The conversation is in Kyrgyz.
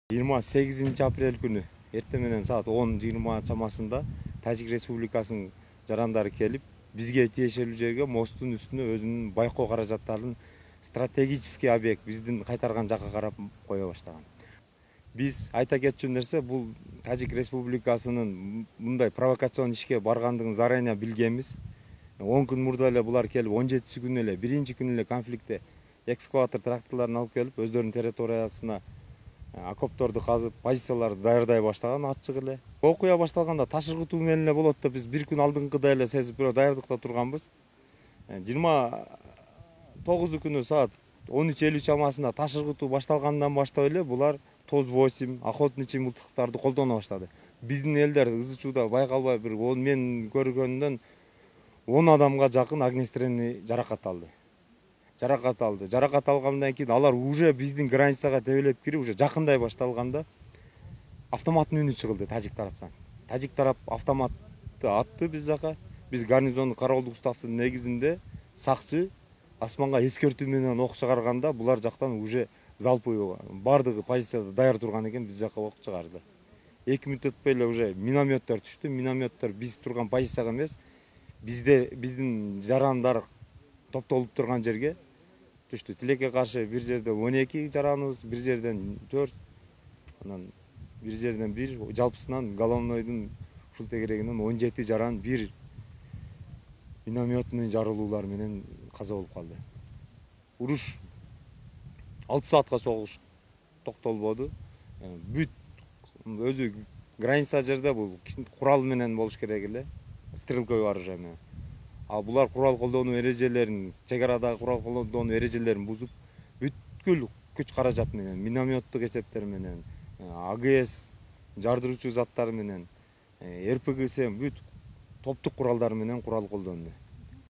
28 апрель күнү эртең менен саат 10:20 чамасында Тажик Республикасынын жарандары келип, бизге тиешелүү жерге мосттун үстүнө өзүнүн байкоо каражаттарын стратегический объект биздин кайтарган жакка карап кое баштаган. Биз айта кетчү нерсе, бул Тажик Республикасынын мындай провокацион ишке баргандыгын заранее билгенбиз. 10 күн мурда эле булар келип, 17 күнү эле, биринчи күнү эле конфликтте экскаватор тракторлорун алып келип, өздөрүнүн территориясына окопторду казып, позицияларды даярдай баштаган ачык эле. Окуя башталганда ташыргытуу менен эле болот деп биз бир күн алдыңкыдай эле сезип даярдыкта турганбыз. 29 күнү саат 13:50 чамасында ташыргытуу башталгандан баштап эле булар ТОЗ-8 охотничий мылтыктарды колдоно баштады. Биздин элдер ызы чууда байкалбай мен көргөндөн 10 адамга жакын огнестрельный жаракат алды. Жаракат алгандан кийин алар уже биздин границага тебелеп кирип, уже жакындай башталганда автоматтын үнү чыгылды тажик тараптан. Тажик тарап автоматты атты биз жака. Биз гарнизондун кароолдук уставдын негизинде сакчы асманга эскертүү менен ок чыгарганда булар жактан уже залпы бардыгы позицияда даяр турган экен, биз жака ок чыгарды. 2 мүнөт өтпөй эле уже минометтер түштү. Минометтер биз турган позицияга эмес, биздин жарандар топтолуп турган жерге түштү. Тилекке каршы бир жерде 12 жараныбыз, бир жерден 4, анан бир жерден 1, жалпысынан головнойдун ушул тегерегинен 17 жаран бир минометный жарылуулар менен каза болуп калды. Уруш 6 саатка согуш токтолбоду. Бүт өзү граница жерде бул курал менен болуш керек эле, стрелковый оружие менен. А булар курал колдонуу эрежелерин, чек арадагы курал колдонуу эрежелерин бузуп, бүткүл күч каражат менен, минометтик эсептер менен, АГС, жардыруучу заттар менен, РПГ бүт топтук куралдар менен курал колдонду.